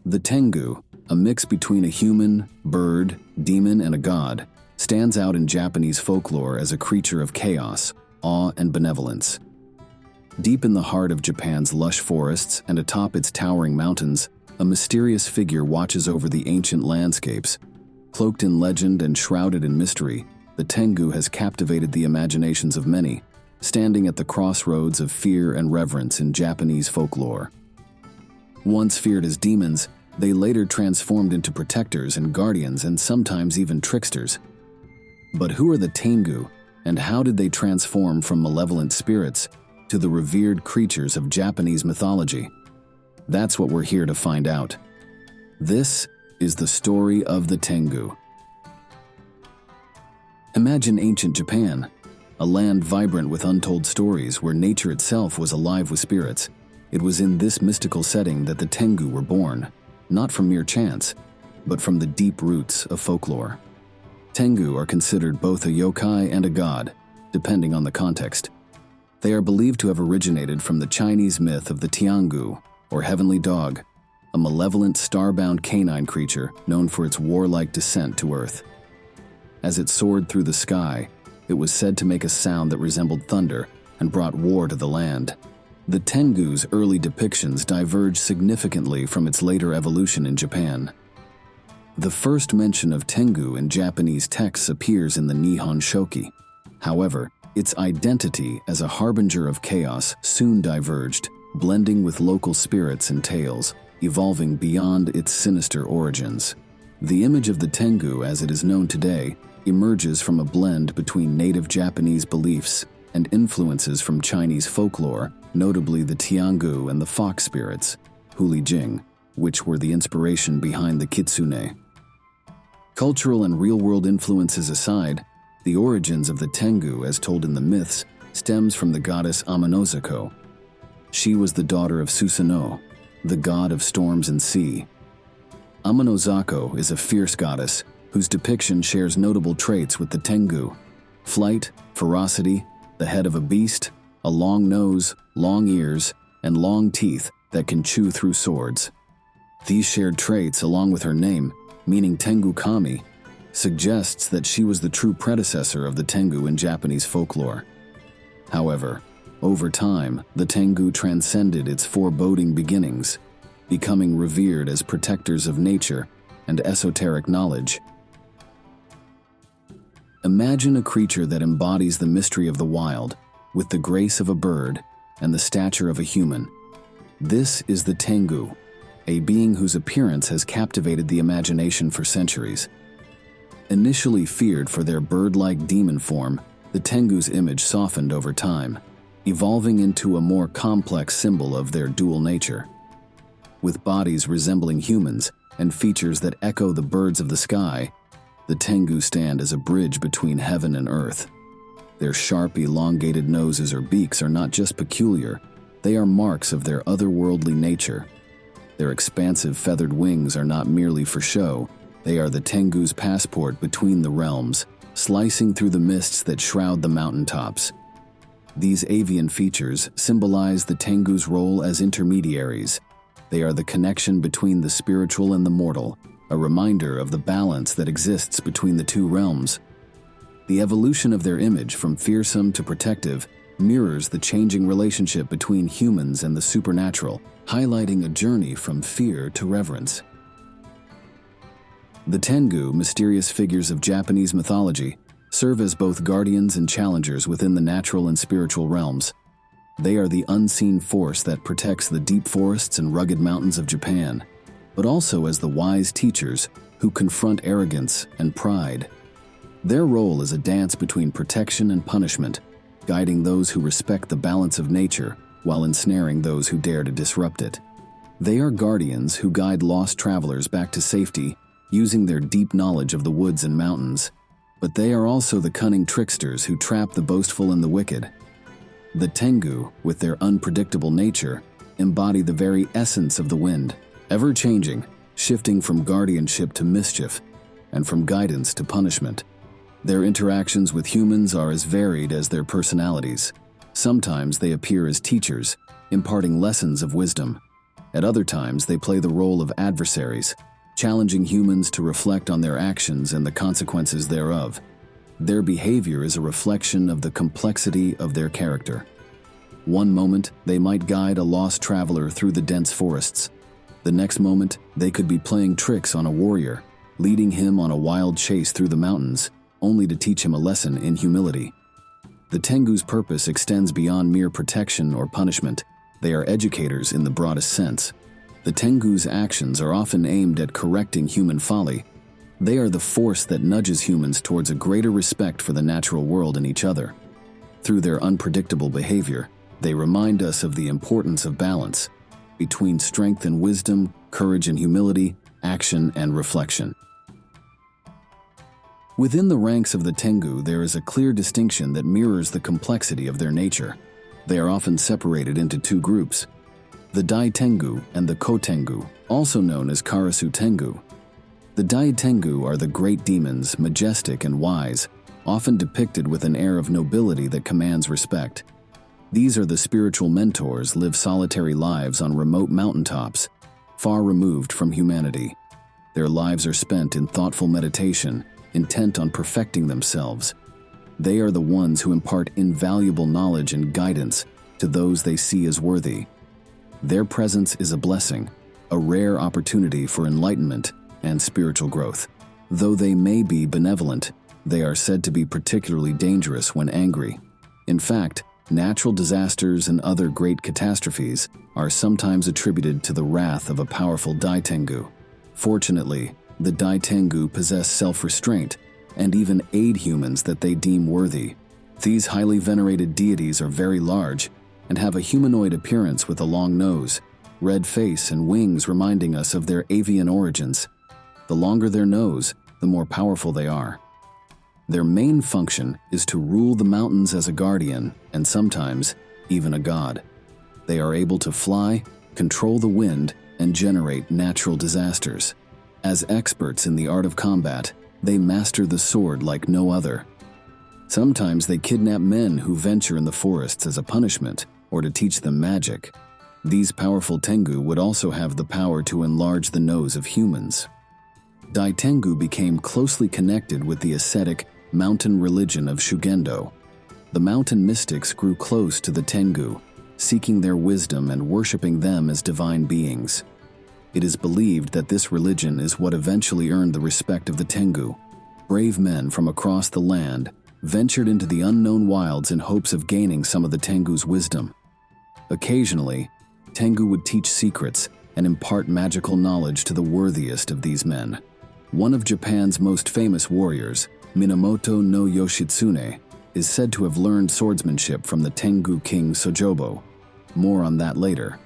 The Tengu, a mix between a human, bird, demon, and a god, stands out in Japanese folklore as a creature of chaos, awe, and benevolence. Deep in the heart of Japan's lush forests and atop its towering mountains, a mysterious figure watches over the ancient landscapes. Cloaked in legend and shrouded in mystery, the Tengu has captivated the imaginations of many, standing at the crossroads of fear and reverence in Japanese folklore. Once feared as demons, they later transformed into protectors and guardians and sometimes even tricksters. But who are the Tengu, and how did they transform from malevolent spirits to the revered creatures of Japanese mythology? That's what we're here to find out. This is the story of the Tengu. Imagine ancient Japan, a land vibrant with untold stories where nature itself was alive with spirits. It was in this mystical setting that the Tengu were born, not from mere chance, but from the deep roots of folklore. Tengu are considered both a yokai and a god, depending on the context. They are believed to have originated from the Chinese myth of the Tiangu, or heavenly dog, a malevolent star-bound canine creature known for its warlike descent to Earth. As it soared through the sky, it was said to make a sound that resembled thunder and brought war to the land. The Tengu's early depictions diverged significantly from its later evolution in Japan. The first mention of Tengu in Japanese texts appears in the Nihon Shoki. However, its identity as a harbinger of chaos soon diverged, blending with local spirits and tales, evolving beyond its sinister origins. The image of the Tengu as it is known today emerges from a blend between native Japanese beliefs and influences from Chinese folklore, notably the Tiangu and the fox spirits, Hulijing, which were the inspiration behind the Kitsune. Cultural and real-world influences aside, the origins of the Tengu, as told in the myths, stems from the goddess Amanozako. She was the daughter of Susanoo, the god of storms and sea. Amanozako is a fierce goddess whose depiction shares notable traits with the Tengu: flight, ferocity, the head of a beast, a long nose, long ears, and long teeth that can chew through swords. These shared traits, along with her name, meaning Tengu Kami, suggests that she was the true predecessor of the Tengu in Japanese folklore. However, over time, the Tengu transcended its foreboding beginnings, becoming revered as protectors of nature and esoteric knowledge. Imagine a creature that embodies the mystery of the wild, with the grace of a bird and the stature of a human. This is the Tengu, a being whose appearance has captivated the imagination for centuries. Initially feared for their bird-like demon form, the Tengu's image softened over time, evolving into a more complex symbol of their dual nature. With bodies resembling humans and features that echo the birds of the sky, the Tengu stand as a bridge between heaven and earth. Their sharp, elongated noses or beaks are not just peculiar, they are marks of their otherworldly nature. Their expansive feathered wings are not merely for show, they are the Tengu's passport between the realms, slicing through the mists that shroud the mountaintops. These avian features symbolize the Tengu's role as intermediaries. They are the connection between the spiritual and the mortal, a reminder of the balance that exists between the two realms. The evolution of their image from fearsome to protective mirrors the changing relationship between humans and the supernatural, highlighting a journey from fear to reverence. The Tengu, mysterious figures of Japanese mythology, serve as both guardians and challengers within the natural and spiritual realms. They are the unseen force that protects the deep forests and rugged mountains of Japan, but also as the wise teachers who confront arrogance and pride. Their role is a dance between protection and punishment, guiding those who respect the balance of nature while ensnaring those who dare to disrupt it. They are guardians who guide lost travelers back to safety, using their deep knowledge of the woods and mountains. But they are also the cunning tricksters who trap the boastful and the wicked. The Tengu, with their unpredictable nature, embody the very essence of the wind, ever-changing, shifting from guardianship to mischief, and from guidance to punishment. Their interactions with humans are as varied as their personalities. Sometimes they appear as teachers, imparting lessons of wisdom. At other times, they play the role of adversaries, challenging humans to reflect on their actions and the consequences thereof. Their behavior is a reflection of the complexity of their character. One moment, they might guide a lost traveler through the dense forests. The next moment, they could be playing tricks on a warrior, leading him on a wild chase through the mountains, only to teach him a lesson in humility. The Tengu's purpose extends beyond mere protection or punishment. They are educators in the broadest sense. The Tengu's actions are often aimed at correcting human folly. They are the force that nudges humans towards a greater respect for the natural world and each other. Through their unpredictable behavior, they remind us of the importance of balance between strength and wisdom, courage and humility, action and reflection. Within the ranks of the Tengu, there is a clear distinction that mirrors the complexity of their nature. They are often separated into two groups: the Daitengu and the Kotengu, also known as Karasu Tengu. The Daitengu are the great demons, majestic and wise, often depicted with an air of nobility that commands respect. These are the spiritual mentors, live solitary lives on remote mountaintops, far removed from humanity. Their lives are spent in thoughtful meditation, intent on perfecting themselves. They are the ones who impart invaluable knowledge and guidance to those they see as worthy. Their presence is a blessing, a rare opportunity for enlightenment and spiritual growth. Though they may be benevolent, they are said to be particularly dangerous when angry. In fact, natural disasters and other great catastrophes are sometimes attributed to the wrath of a powerful Daitengu. Fortunately, the Daitengu possess self-restraint and even aid humans that they deem worthy. These highly venerated deities are very large and have a humanoid appearance with a long nose, red face, and wings reminding us of their avian origins. The longer their nose, the more powerful they are. Their main function is to rule the mountains as a guardian, and sometimes even a god. They are able to fly, control the wind, and generate natural disasters. As experts in the art of combat, they master the sword like no other. Sometimes they kidnap men who venture in the forests as a punishment or to teach them magic. These powerful Tengu would also have the power to enlarge the nose of humans. Daitengu became closely connected with the ascetic mountain religion of Shugendo. The mountain mystics grew close to the Tengu, seeking their wisdom and worshipping them as divine beings. It is believed that this religion is what eventually earned the respect of the Tengu. Brave men from across the land ventured into the unknown wilds in hopes of gaining some of the Tengu's wisdom. Occasionally, Tengu would teach secrets and impart magical knowledge to the worthiest of these men. One of Japan's most famous warriors, Minamoto no Yoshitsuné, is said to have learned swordsmanship from the Tengu king Sojobo. More on that later.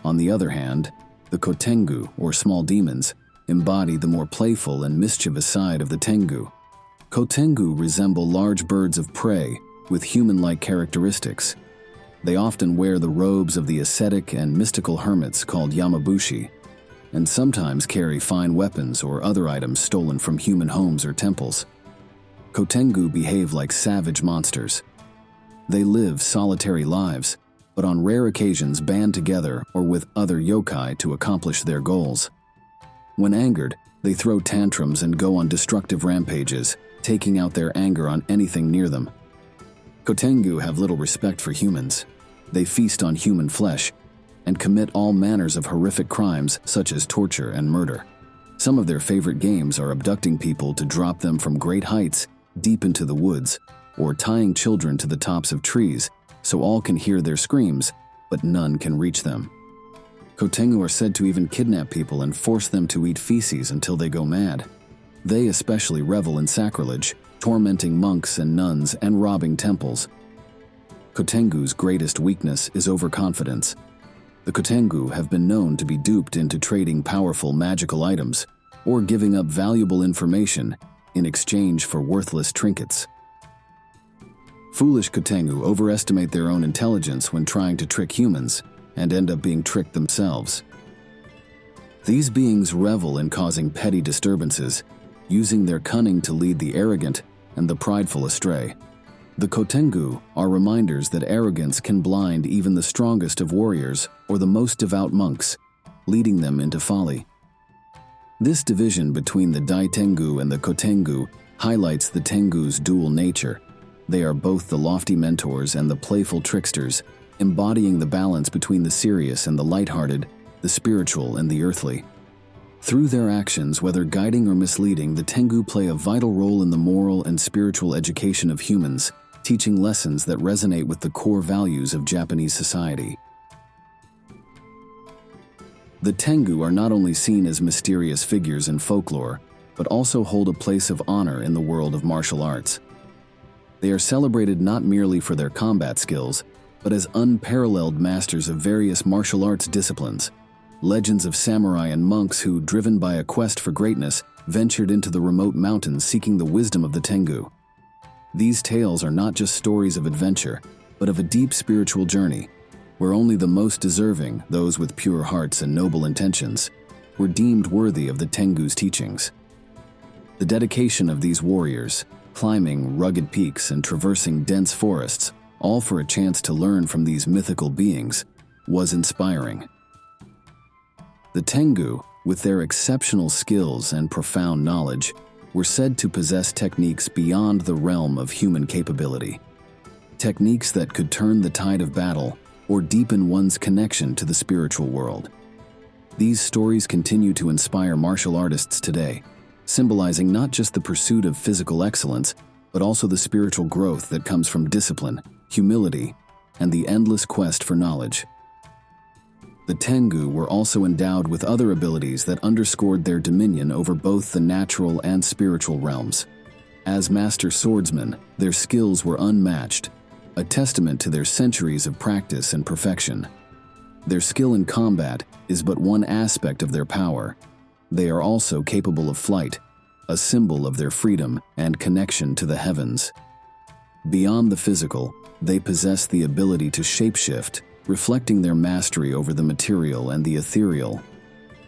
On the other hand, the Kotengu, or small demons, embody the more playful and mischievous side of the Tengu. Kotengu resemble large birds of prey with human-like characteristics. They often wear the robes of the ascetic and mystical hermits called yamabushi, and sometimes carry fine weapons or other items stolen from human homes or temples. Kotengu behave like savage monsters. They live solitary lives, but on rare occasions band together or with other yokai to accomplish their goals. When angered, they throw tantrums and go on destructive rampages, taking out their anger on anything near them. Kotengu have little respect for humans. They feast on human flesh and commit all manners of horrific crimes such as torture and murder. Some of their favorite games are abducting people to drop them from great heights deep into the woods, or tying children to the tops of trees so all can hear their screams, but none can reach them. Kotengu are said to even kidnap people and force them to eat feces until they go mad. They especially revel in sacrilege, tormenting monks and nuns and robbing temples. Kotengu's greatest weakness is overconfidence. The Kotengu have been known to be duped into trading powerful magical items or giving up valuable information in exchange for worthless trinkets. Foolish Kotengu overestimate their own intelligence when trying to trick humans and end up being tricked themselves. These beings revel in causing petty disturbances, using their cunning to lead the arrogant and the prideful astray. The Kotengu are reminders that arrogance can blind even the strongest of warriors or the most devout monks, leading them into folly. This division between the Daitengu and the Kotengu highlights the Tengu's dual nature. They are both the lofty mentors and the playful tricksters, embodying the balance between the serious and the lighthearted, the spiritual and the earthly. Through their actions, whether guiding or misleading, the Tengu play a vital role in the moral and spiritual education of humans, teaching lessons that resonate with the core values of Japanese society. The Tengu are not only seen as mysterious figures in folklore, but also hold a place of honor in the world of martial arts. They are celebrated not merely for their combat skills, but as unparalleled masters of various martial arts disciplines. Legends of samurai and monks who, driven by a quest for greatness, ventured into the remote mountains seeking the wisdom of the Tengu. These tales are not just stories of adventure, but of a deep spiritual journey, where only the most deserving, those with pure hearts and noble intentions, were deemed worthy of the Tengu's teachings. The dedication of these warriors, climbing rugged peaks and traversing dense forests, all for a chance to learn from these mythical beings, was inspiring. The Tengu, with their exceptional skills and profound knowledge, were said to possess techniques beyond the realm of human capability. Techniques that could turn the tide of battle or deepen one's connection to the spiritual world. These stories continue to inspire martial artists today, symbolizing not just the pursuit of physical excellence, but also the spiritual growth that comes from discipline, humility, and the endless quest for knowledge. The Tengu were also endowed with other abilities that underscored their dominion over both the natural and spiritual realms. As master swordsmen, their skills were unmatched, a testament to their centuries of practice and perfection. Their skill in combat is but one aspect of their power. They are also capable of flight, a symbol of their freedom and connection to the heavens. Beyond the physical, they possess the ability to shapeshift, reflecting their mastery over the material and the ethereal.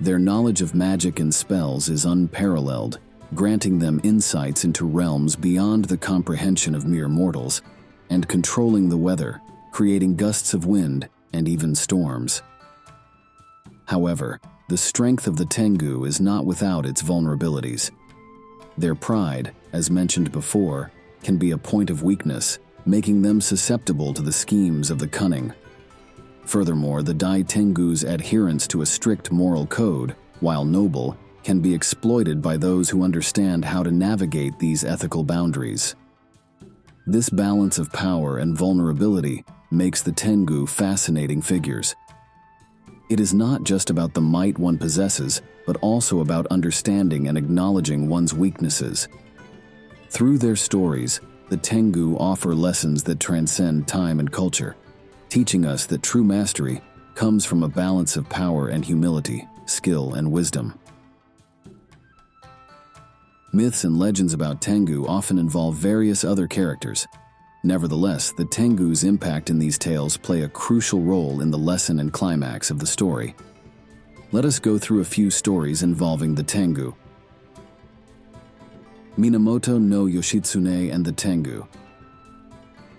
Their knowledge of magic and spells is unparalleled, granting them insights into realms beyond the comprehension of mere mortals, and controlling the weather, creating gusts of wind and even storms. However, the strength of the Tengu is not without its vulnerabilities. Their pride, as mentioned before, can be a point of weakness, making them susceptible to the schemes of the cunning. Furthermore, the Daitengu's adherence to a strict moral code, while noble, can be exploited by those who understand how to navigate these ethical boundaries. This balance of power and vulnerability makes the Tengu fascinating figures. It is not just about the might one possesses, but also about understanding and acknowledging one's weaknesses. Through their stories, the Tengu offer lessons that transcend time and culture, teaching us that true mastery comes from a balance of power and humility, skill and wisdom. Myths and legends about Tengu often involve various other characters. Nevertheless, the Tengu's impact in these tales play a crucial role in the lesson and climax of the story. Let us go through a few stories involving the Tengu. Minamoto no Yoshitsuné and the Tengu.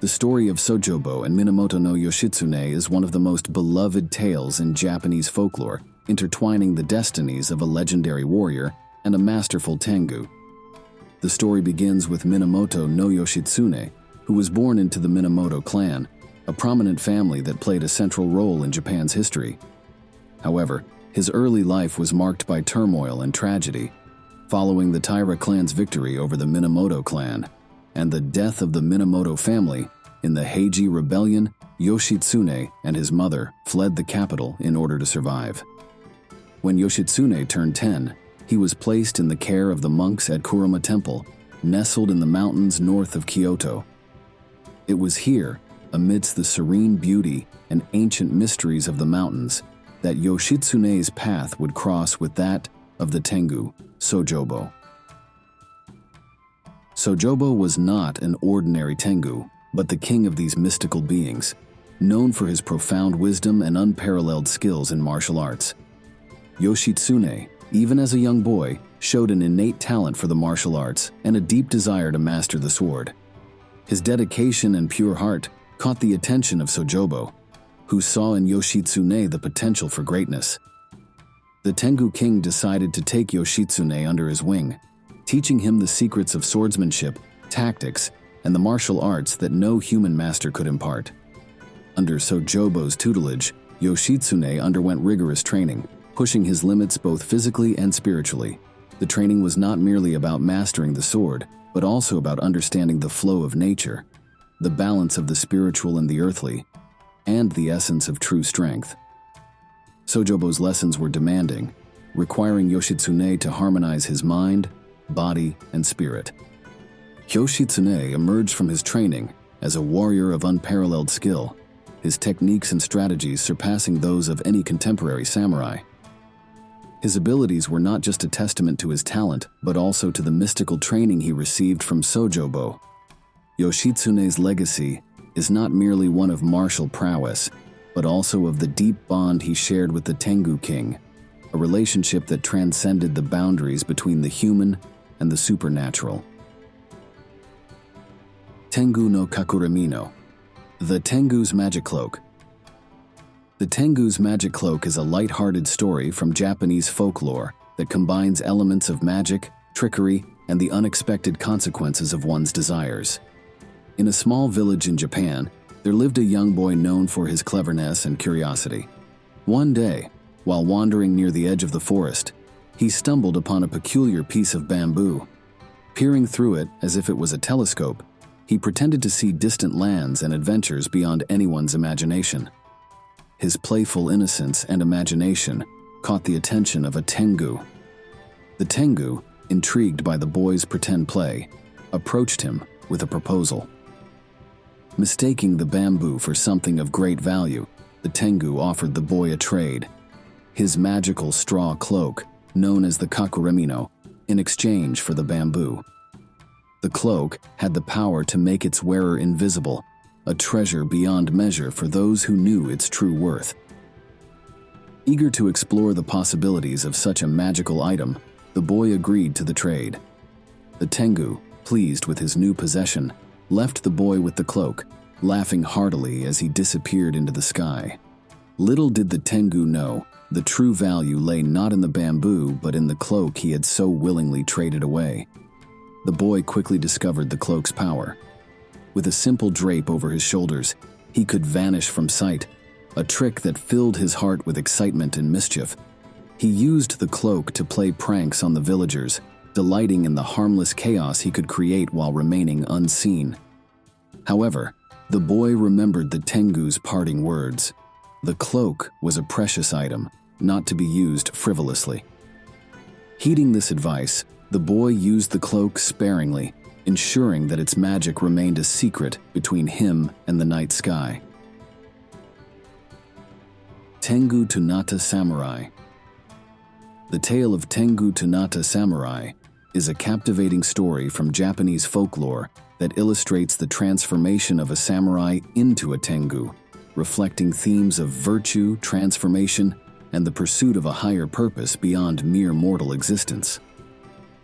The story of Sojobo and Minamoto no Yoshitsuné is one of the most beloved tales in Japanese folklore, intertwining the destinies of a legendary warrior and a masterful Tengu. The story begins with Minamoto no Yoshitsuné, who was born into the Minamoto clan, a prominent family that played a central role in Japan's history. However, his early life was marked by turmoil and tragedy, following the Taira clan's victory over the Minamoto clan and the death of the Minamoto family. In the Heiji Rebellion, Yoshitsuné and his mother fled the capital in order to survive. When Yoshitsuné turned 10, he was placed in the care of the monks at Kurama Temple, nestled in the mountains north of Kyoto. It was here, amidst the serene beauty and ancient mysteries of the mountains, that Yoshitsuné's path would cross with that of the Tengu, Sojobo. Sojobo was not an ordinary Tengu, but the king of these mystical beings, known for his profound wisdom and unparalleled skills in martial arts. Yoshitsuné, even as a young boy, showed an innate talent for the martial arts and a deep desire to master the sword. His dedication and pure heart caught the attention of Sojobo, who saw in Yoshitsuné the potential for greatness. The Tengu king decided to take Yoshitsuné under his wing, teaching him the secrets of swordsmanship, tactics, and the martial arts that no human master could impart. Under Sojobo's tutelage, Yoshitsuné underwent rigorous training, pushing his limits both physically and spiritually. The training was not merely about mastering the sword, but also about understanding the flow of nature, the balance of the spiritual and the earthly, and the essence of true strength. Sojobo's lessons were demanding, requiring Yoshitsuné to harmonize his mind, body, and spirit. Yoshitsuné emerged from his training as a warrior of unparalleled skill, his techniques and strategies surpassing those of any contemporary samurai. His abilities were not just a testament to his talent, but also to the mystical training he received from Sojobo. Yoshitsuné's legacy is not merely one of martial prowess, but also of the deep bond he shared with the Tengu king, a relationship that transcended the boundaries between the human and the supernatural. Tengu no Kakuremino, the Tengu's Magic Cloak. The Tengu's Magic Cloak is a light-hearted story from Japanese folklore that combines elements of magic, trickery, and the unexpected consequences of one's desires. In a small village in Japan, there lived a young boy known for his cleverness and curiosity. One day, while wandering near the edge of the forest, he stumbled upon a peculiar piece of bamboo. Peering through it as if it was a telescope, he pretended to see distant lands and adventures beyond anyone's imagination. His playful innocence and imagination caught the attention of a Tengu. The Tengu, intrigued by the boy's pretend play, approached him with a proposal. Mistaking the bamboo for something of great value, the Tengu offered the boy a trade: his magical straw cloak, known as the Kakuremino, in exchange for the bamboo. The cloak had the power to make its wearer invisible, a treasure beyond measure for those who knew its true worth. Eager to explore the possibilities of such a magical item, the boy agreed to the trade. The Tengu, pleased with his new possession, left the boy with the cloak, laughing heartily as he disappeared into the sky. Little did the Tengu know, the true value lay not in the bamboo but in the cloak he had so willingly traded away. The boy quickly discovered the cloak's power. With a simple drape over his shoulders, he could vanish from sight, a trick that filled his heart with excitement and mischief. He used the cloak to play pranks on the villagers, delighting in the harmless chaos he could create while remaining unseen. However, the boy remembered the Tengu's parting words. The cloak was a precious item, not to be used frivolously. Heeding this advice, the boy used the cloak sparingly, ensuring that its magic remained a secret between him and the night sky. Tengu to Natta Samurai. The tale of Tengu to Natta Samurai is a captivating story from Japanese folklore that illustrates the transformation of a samurai into a Tengu, reflecting themes of virtue, transformation, and the pursuit of a higher purpose beyond mere mortal existence.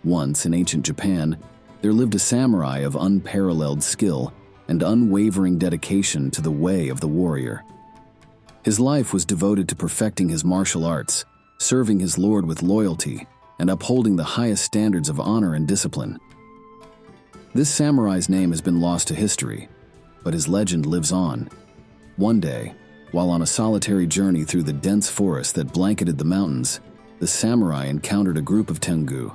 Once in ancient Japan, there lived a samurai of unparalleled skill and unwavering dedication to the way of the warrior. His life was devoted to perfecting his martial arts, serving his lord with loyalty, and upholding the highest standards of honor and discipline. This samurai's name has been lost to history, but his legend lives on. One day, while on a solitary journey through the dense forest that blanketed the mountains, the samurai encountered a group of Tengu.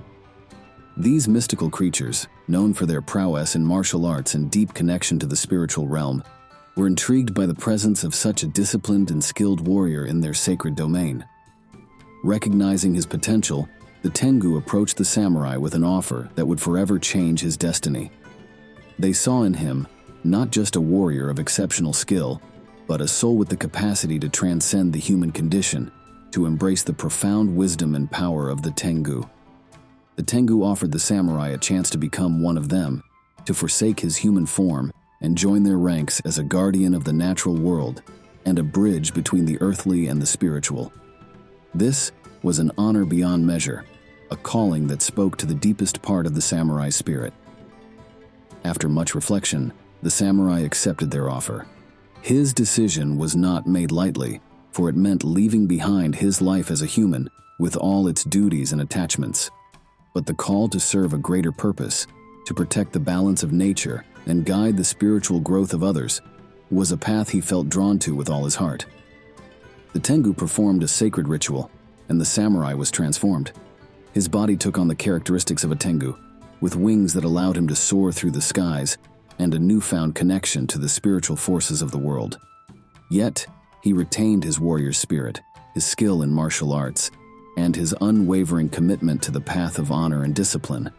These mystical creatures, known for their prowess in martial arts and deep connection to the spiritual realm, were intrigued by the presence of such a disciplined and skilled warrior in their sacred domain. Recognizing his potential, the Tengu approached the samurai with an offer that would forever change his destiny. They saw in him not just a warrior of exceptional skill, but a soul with the capacity to transcend the human condition, to embrace the profound wisdom and power of the Tengu. The Tengu offered the samurai a chance to become one of them, to forsake his human form and join their ranks as a guardian of the natural world and a bridge between the earthly and the spiritual. This was an honor beyond measure, a calling that spoke to the deepest part of the samurai spirit. After much reflection, the samurai accepted their offer. His decision was not made lightly, for it meant leaving behind his life as a human with all its duties and attachments. But the call to serve a greater purpose, to protect the balance of nature and guide the spiritual growth of others, was a path he felt drawn to with all his heart. The Tengu performed a sacred ritual, and the samurai was transformed. His body took on the characteristics of a Tengu, with wings that allowed him to soar through the skies and a newfound connection to the spiritual forces of the world. Yet, he retained his warrior spirit, his skill in martial arts, and his unwavering commitment to the path of honor and discipline.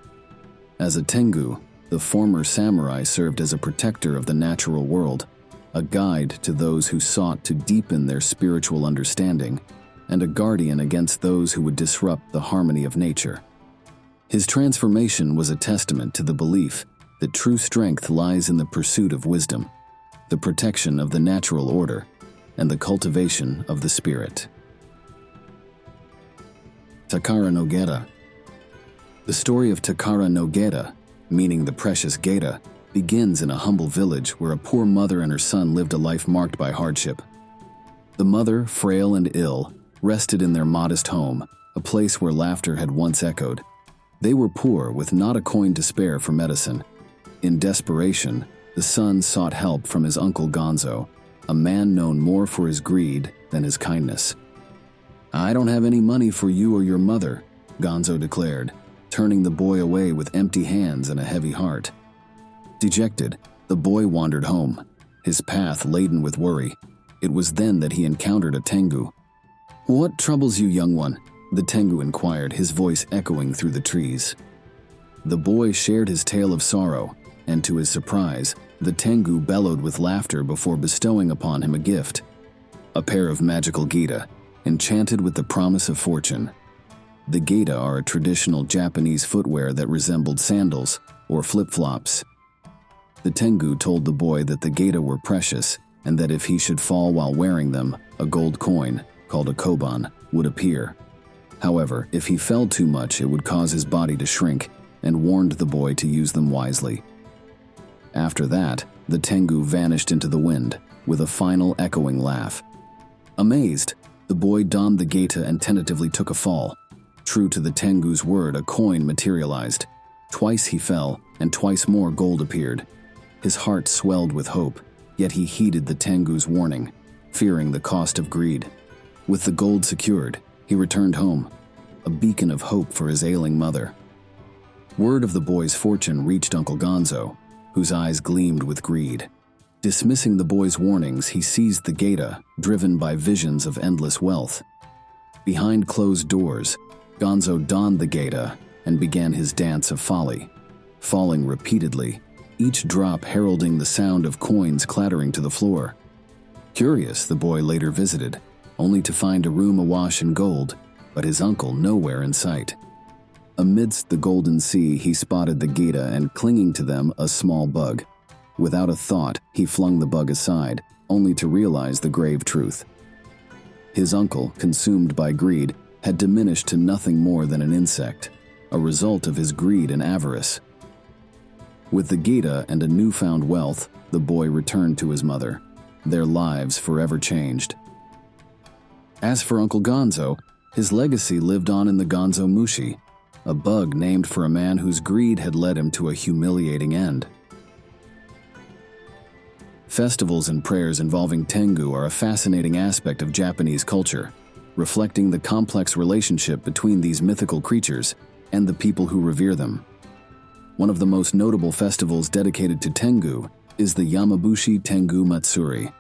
As a Tengu, the former samurai served as a protector of the natural world, a guide to those who sought to deepen their spiritual understanding, and a guardian against those who would disrupt the harmony of nature. His transformation was a testament to the belief that true strength lies in the pursuit of wisdom, the protection of the natural order, and the cultivation of the spirit. Takara no Geta. The story of Takara no Geta, meaning the precious Geta, begins in a humble village where a poor mother and her son lived a life marked by hardship. The mother, frail and ill, rested in their modest home, a place where laughter had once echoed. They were poor, with not a coin to spare for medicine. In desperation, the son sought help from his uncle Gonzo, a man known more for his greed than his kindness. "I don't have any money for you or your mother," Gonzo declared, turning the boy away with empty hands and a heavy heart. Dejected, the boy wandered home, his path laden with worry. It was then that he encountered a Tengu. "What troubles you, young one?" the Tengu inquired, his voice echoing through the trees. The boy shared his tale of sorrow, and to his surprise, the Tengu bellowed with laughter before bestowing upon him a gift: a pair of magical Geta, enchanted with the promise of fortune. The Geta are a traditional Japanese footwear that resembled sandals or flip-flops. The Tengu told the boy that the Geta were precious, and that if he should fall while wearing them, a gold coin, called a koban, would appear. However, if he fell too much, it would cause his body to shrink, and warned the boy to use them wisely. After that, the Tengu vanished into the wind, with a final echoing laugh. Amazed, the boy donned the Geta and tentatively took a fall. True to the Tengu's word, a coin materialized. Twice he fell, and twice more gold appeared. His heart swelled with hope, yet he heeded the Tengu's warning, fearing the cost of greed. With the gold secured, he returned home, a beacon of hope for his ailing mother. Word of the boy's fortune reached Uncle Gonzo, whose eyes gleamed with greed. Dismissing the boy's warnings, he seized the Geta, driven by visions of endless wealth. Behind closed doors, Gonzo donned the Geta and began his dance of folly, falling repeatedly, each drop heralding the sound of coins clattering to the floor. Curious, the boy later visited, only to find a room awash in gold, but his uncle nowhere in sight. Amidst the golden sea, he spotted the Geta and, clinging to them, a small bug. Without a thought, he flung the bug aside, only to realize the grave truth. His uncle, consumed by greed, had diminished to nothing more than an insect, a result of his greed and avarice. With the Geta and a newfound wealth, the boy returned to his mother, their lives forever changed. As for Uncle Gonzo, his legacy lived on in the Gonzo Mushi, a bug named for a man whose greed had led him to a humiliating end. Festivals and prayers involving Tengu are a fascinating aspect of Japanese culture, reflecting the complex relationship between these mythical creatures and the people who revere them. One of the most notable festivals dedicated to Tengu is the Yamabushi Tengu Matsuri.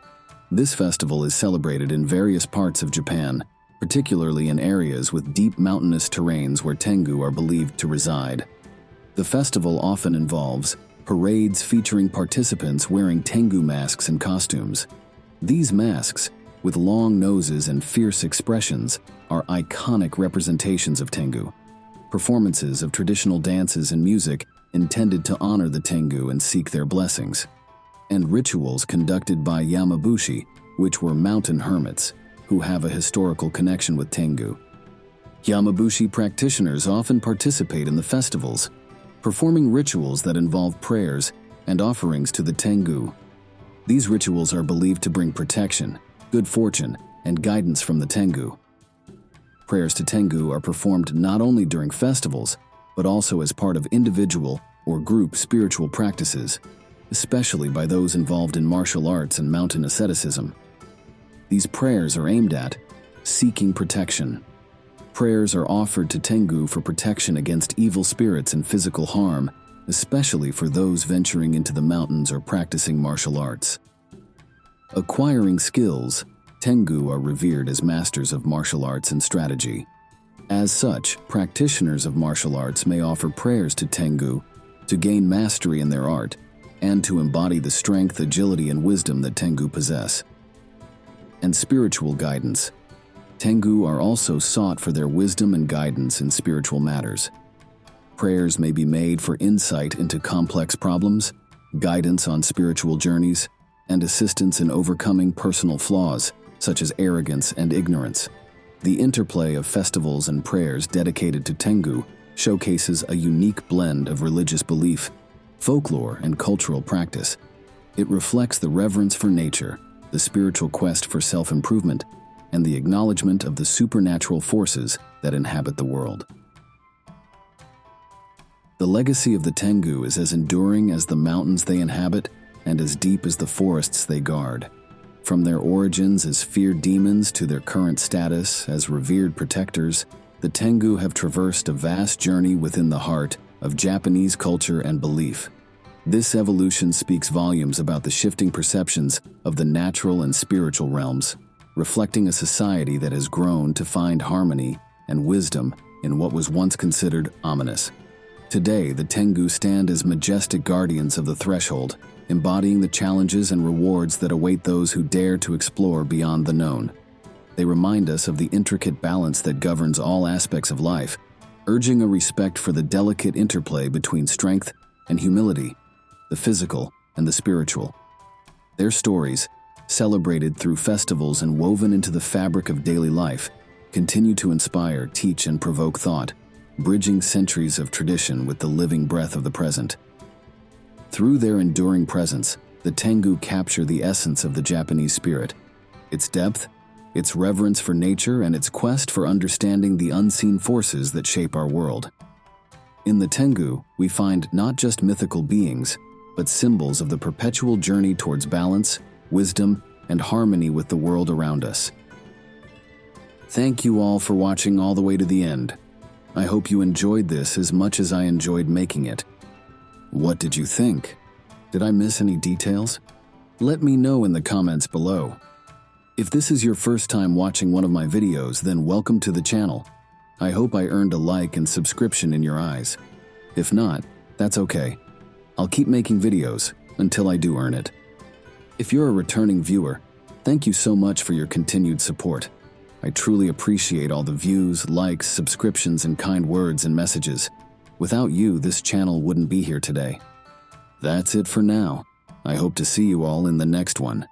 This festival is celebrated in various parts of Japan, particularly in areas with deep mountainous terrains where Tengu are believed to reside. The festival often involves parades featuring participants wearing Tengu masks and costumes. These masks, with long noses and fierce expressions, are iconic representations of Tengu. Performances of traditional dances and music intended to honor the Tengu and seek their blessings. And rituals conducted by Yamabushi, which were mountain hermits, who have a historical connection with Tengu. Yamabushi practitioners often participate in the festivals, performing rituals that involve prayers and offerings to the Tengu. These rituals are believed to bring protection, good fortune, and guidance from the Tengu. Prayers to Tengu are performed not only during festivals, but also as part of individual or group spiritual practices, especially by those involved in martial arts and mountain asceticism. These prayers are aimed at seeking protection. Prayers are offered to Tengu for protection against evil spirits and physical harm, especially for those venturing into the mountains or practicing martial arts. Acquiring skills, Tengu are revered as masters of martial arts and strategy. As such, practitioners of martial arts may offer prayers to Tengu to gain mastery in their art and to embody the strength, agility, and wisdom that Tengu possess. And spiritual guidance. Tengu are also sought for their wisdom and guidance in spiritual matters. Prayers may be made for insight into complex problems, guidance on spiritual journeys, and assistance in overcoming personal flaws, such as arrogance and ignorance. The interplay of festivals and prayers dedicated to Tengu showcases a unique blend of religious belief, folklore, and cultural practice. It reflects the reverence for nature, the spiritual quest for self-improvement, and the acknowledgement of the supernatural forces that inhabit the world. The legacy of the Tengu is as enduring as the mountains they inhabit and as deep as the forests they guard. From their origins as feared demons to their current status as revered protectors, the Tengu have traversed a vast journey within the heart of Japanese culture and belief. This evolution speaks volumes about the shifting perceptions of the natural and spiritual realms, reflecting a society that has grown to find harmony and wisdom in what was once considered ominous. Today, the Tengu stand as majestic guardians of the threshold, embodying the challenges and rewards that await those who dare to explore beyond the known. They remind us of the intricate balance that governs all aspects of life, urging a respect for the delicate interplay between strength and humility, the physical and the spiritual. Their stories, celebrated through festivals and woven into the fabric of daily life, continue to inspire, teach, and provoke thought, bridging centuries of tradition with the living breath of the present. Through their enduring presence, the Tengu capture the essence of the Japanese spirit, its depth, its reverence for nature, and its quest for understanding the unseen forces that shape our world. In the Tengu, we find not just mythical beings, but symbols of the perpetual journey towards balance, wisdom, and harmony with the world around us. Thank you all for watching all the way to the end. I hope you enjoyed this as much as I enjoyed making it. What did you think? Did I miss any details? Let me know in the comments below. If this is your first time watching one of my videos, then welcome to the channel. I hope I earned a like and subscription in your eyes. If not, that's okay. I'll keep making videos until I do earn it. If you're a returning viewer, thank you so much for your continued support. I truly appreciate all the views, likes, subscriptions, and kind words and messages. Without you, this channel wouldn't be here today. That's it for now. I hope to see you all in the next one.